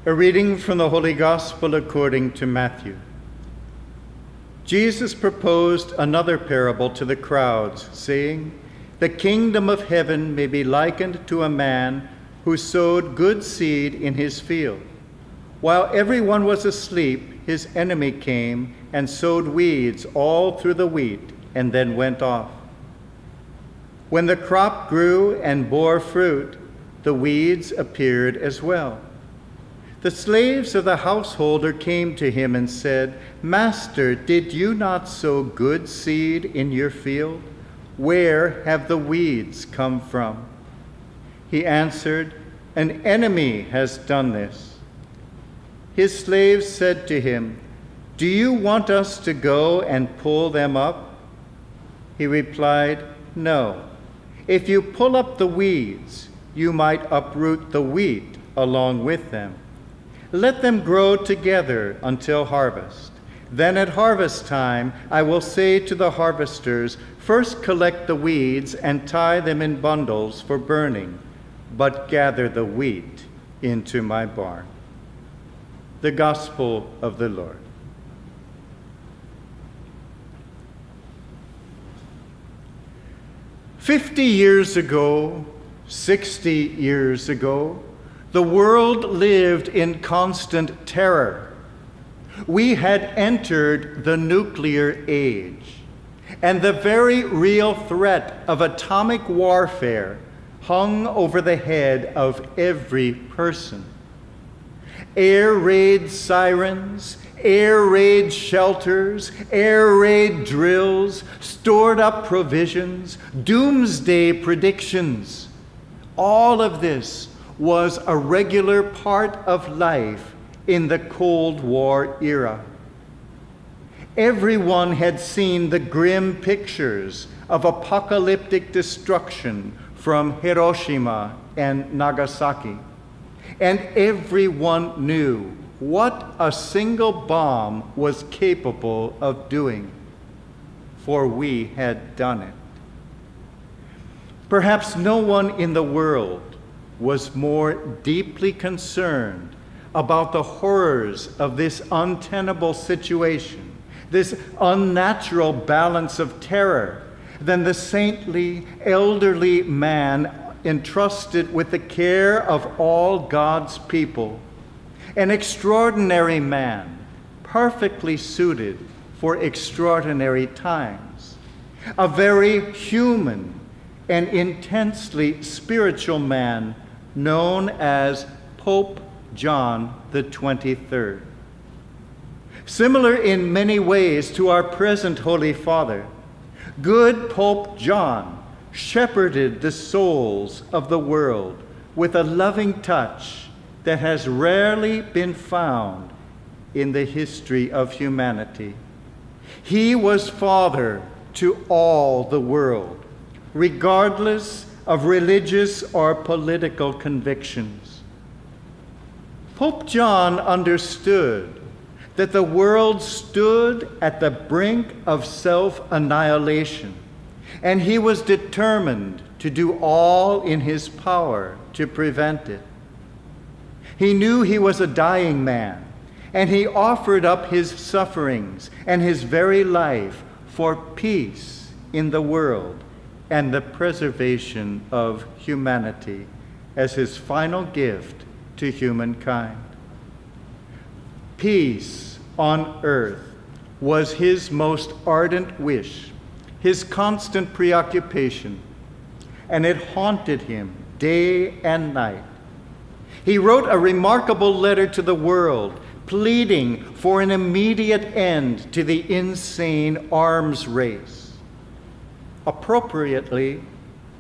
A reading from the Holy Gospel according to Matthew. Jesus proposed another parable to the crowds, saying, "The kingdom of heaven may be likened to a man who sowed good seed in his field. While everyone was asleep, his enemy came and sowed weeds all through the wheat and then went off. When the crop grew and bore fruit, the weeds appeared as well. The slaves of the householder came to him and said, 'Master, did you not sow good seed in your field? Where have the weeds come from?' He answered, 'An enemy has done this.' His slaves said to him, 'Do you want us to go and pull them up?' He replied, 'No. If you pull up the weeds, you might uproot the wheat along with them. Let them grow together until harvest. Then at harvest time, I will say to the harvesters, first collect the weeds and tie them in bundles for burning, but gather the wheat into my barn." The Gospel of the Lord. "50 years ago, 60 years ago, the world lived in constant terror. We had entered the nuclear age, and the very real threat of atomic warfare hung over the head of every person. Air raid sirens, air raid shelters, air raid drills, stored up provisions, doomsday predictions. All of this was a regular part of life in the Cold War era. Everyone had seen the grim pictures of apocalyptic destruction from Hiroshima and Nagasaki, and everyone knew what a single bomb was capable of doing, for we had done it. Perhaps no one in the world was more deeply concerned about the horrors of this untenable situation, this unnatural balance of terror, than the saintly, elderly man entrusted with the care of all God's people, an extraordinary man, perfectly suited for extraordinary times, a very human and intensely spiritual man known as Pope John XXIII. Similar in many ways to our present Holy Father, good Pope John shepherded the souls of the world with a loving touch that has rarely been found in the history of humanity. He was father to all the world, regardless of religious or political convictions. Pope John understood that the world stood at the brink of self-annihilation, and he was determined to do all in his power to prevent it. He knew he was a dying man, and he offered up his sufferings and his very life for peace in the world and the preservation of humanity as his final gift to humankind. Peace on earth was his most ardent wish, his constant preoccupation, and it haunted him day and night. He wrote a remarkable letter to the world, pleading for an immediate end to the insane arms race. Appropriately,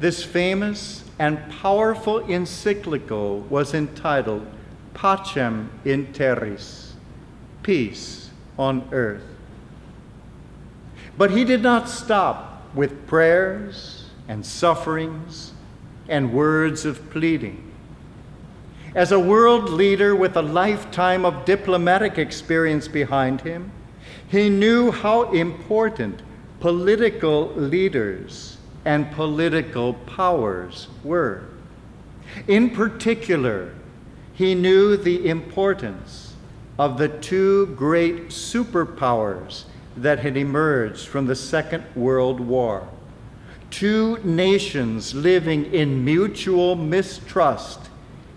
this famous and powerful encyclical was entitled Pacem in Terris, Peace on Earth. But he did not stop with prayers and sufferings and words of pleading. As a world leader with a lifetime of diplomatic experience behind him, he knew how important political leaders and political powers were. In particular, He knew the importance of the two great superpowers that had emerged from the Second World War. Two nations living in mutual mistrust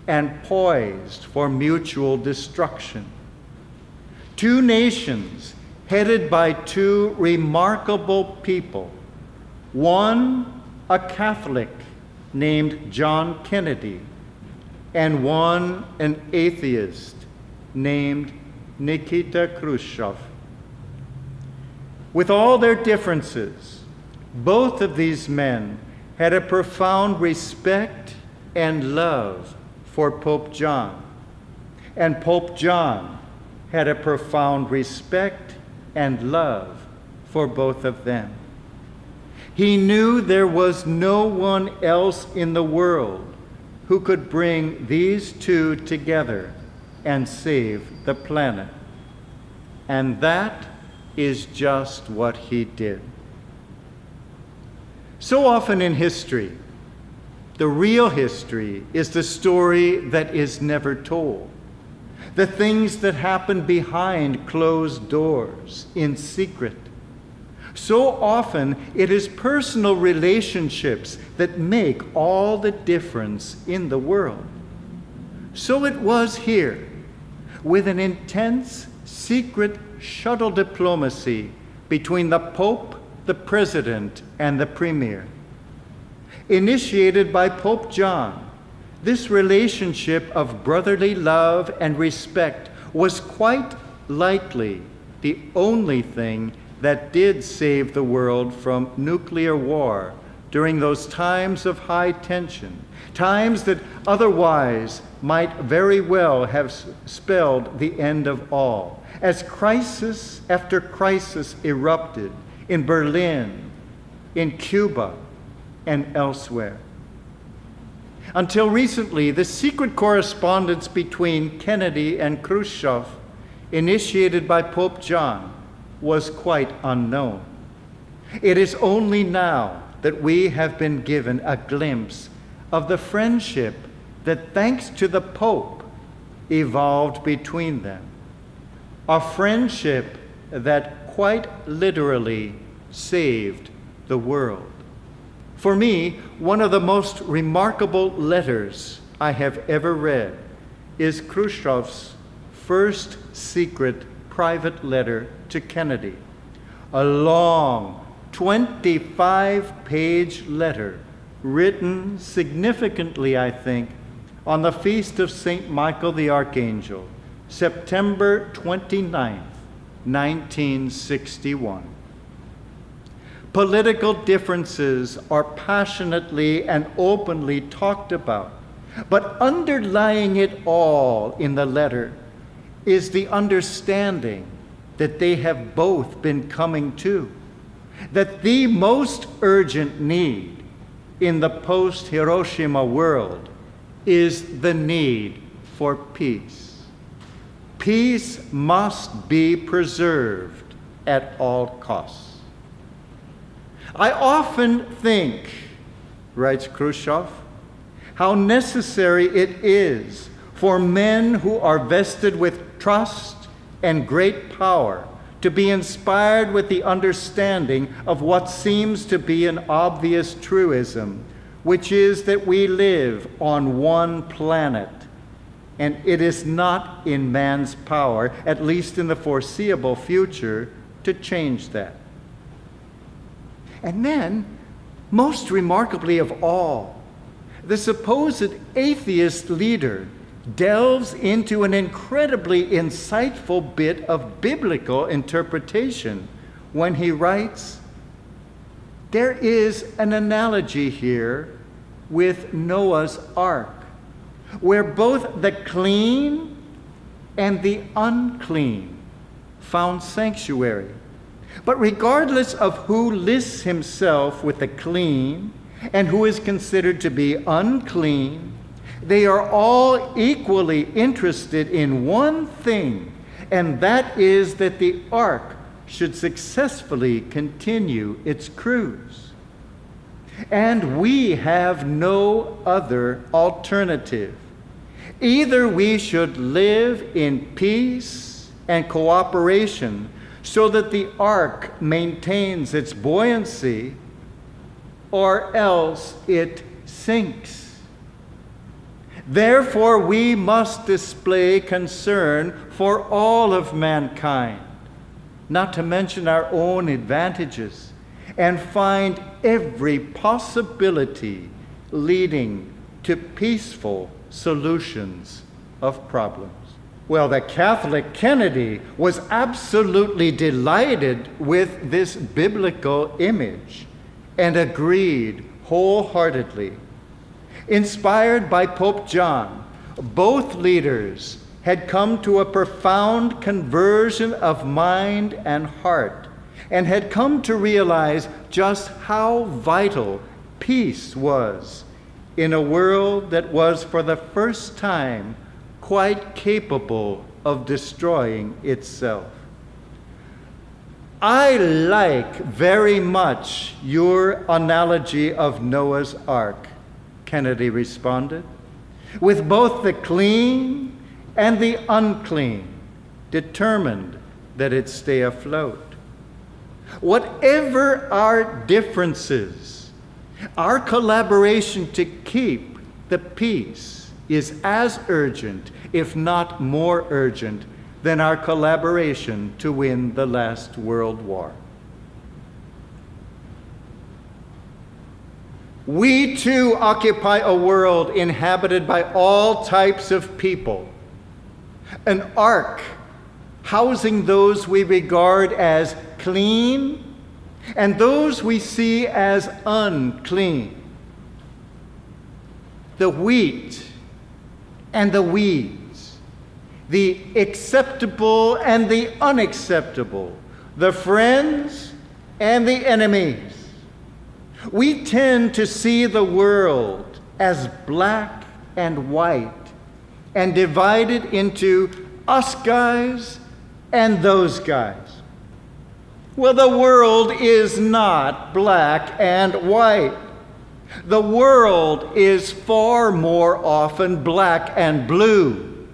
and poised for mutual destruction. Two nations headed by two remarkable people, one a Catholic named John Kennedy, and one an atheist named Nikita Khrushchev. With all their differences, both of these men had a profound respect and love for Pope John, and Pope John had a profound respect and love for both of them. He knew there was no one else in the world who could bring these two together and save the planet. And that is just what he did. So often in history, the real history is the story that is never told. The things that happen behind closed doors, in secret. So often it is personal relationships that make all the difference in the world. So it was here, with an intense, secret shuttle diplomacy between the Pope, the President, and the Premier. Initiated by Pope John, this relationship of brotherly love and respect was quite likely the only thing that did save the world from nuclear war during those times of high tension, times that otherwise might very well have spelled the end of all, as crisis after crisis erupted in Berlin, in Cuba, and elsewhere. Until recently, the secret correspondence between Kennedy and Khrushchev, initiated by Pope John, was quite unknown. It is only now that we have been given a glimpse of the friendship that, thanks to the Pope, evolved between them. A friendship that quite literally saved the world. For me, one of the most remarkable letters I have ever read is Khrushchev's first secret private letter to Kennedy, a long 25-page letter written significantly, I think, on the feast of St. Michael the Archangel, September 29th, 1961. Political differences are passionately and openly talked about, but underlying it all in the letter is the understanding that they have both been coming to, that the most urgent need in the post-Hiroshima world is the need for peace. Peace must be preserved at all costs. I often think, writes Khrushchev, how necessary it is for men who are vested with trust and great power to be inspired with the understanding of what seems to be an obvious truism, which is that we live on one planet, and it is not in man's power, at least in the foreseeable future, to change that. And then, most remarkably of all, the supposed atheist leader delves into an incredibly insightful bit of biblical interpretation when he writes, "There is an analogy here with Noah's Ark, where both the clean and the unclean found sanctuary. But regardless of who lists himself with the clean and who is considered to be unclean, they are all equally interested in one thing, and that is that the ark should successfully continue its cruise. And we have no other alternative. Either we should live in peace and cooperation so that the ark maintains its buoyancy, or else it sinks. Therefore, we must display concern for all of mankind, not to mention our own advantages, and find every possibility leading to peaceful solutions of problems. Well, the Catholic Kennedy was absolutely delighted with this biblical image and agreed wholeheartedly. Inspired by Pope John, both leaders had come to a profound conversion of mind and heart, and had come to realize just how vital peace was in a world that was for the first time quite capable of destroying itself. I like very much your analogy of Noah's Ark, Kennedy responded, with both the clean and the unclean, determined that it stay afloat. Whatever our differences, our collaboration to keep the peace is as urgent, if not more urgent, than our collaboration to win the last World War. We too occupy a world inhabited by all types of people. An ark housing those we regard as clean and those we see as unclean. The wheat and the weeds, the acceptable and the unacceptable, the friends and the enemies. We tend to see the world as black and white and divided into us guys and those guys. Well, the world is not black and white. The world is far more often black and blue.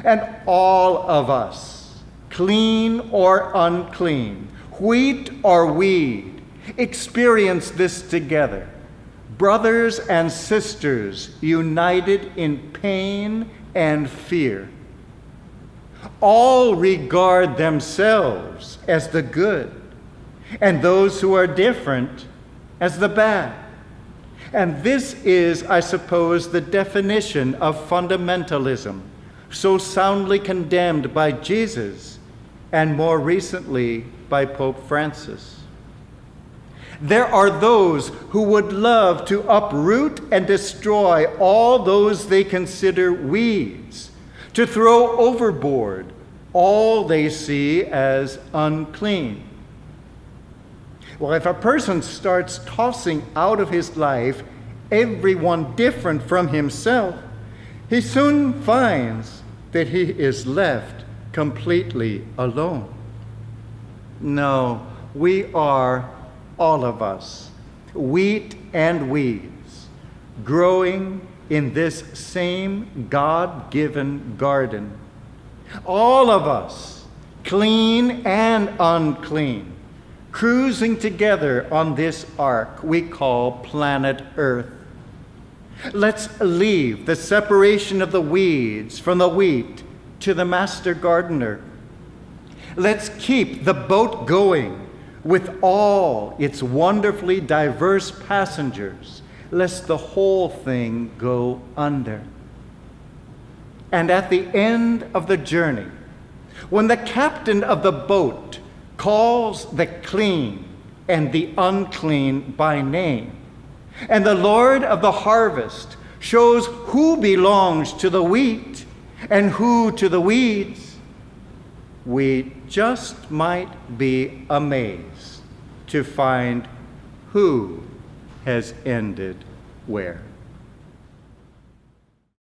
And all of us, clean or unclean, wheat or weed, experience this together. Brothers and sisters united in pain and fear. All regard themselves as the good, and those who are different as the bad. And this is, I suppose, the definition of fundamentalism, so soundly condemned by Jesus and more recently by Pope Francis. There are those who would love to uproot and destroy all those they consider weeds, to throw overboard all they see as unclean. Well, if a person starts tossing out of his life everyone different from himself, he soon finds that he is left completely alone. No, we are, all of us, wheat and weeds, growing in this same God-given garden. All of us, clean and unclean, cruising together on this ark we call planet Earth. Let's leave the separation of the weeds from the wheat to the master gardener. Let's keep the boat going with all its wonderfully diverse passengers, lest the whole thing go under. And at the end of the journey, when the captain of the boat calls the clean and the unclean by name, and the Lord of the harvest shows who belongs to the wheat and who to the weeds, we just might be amazed to find who has ended where.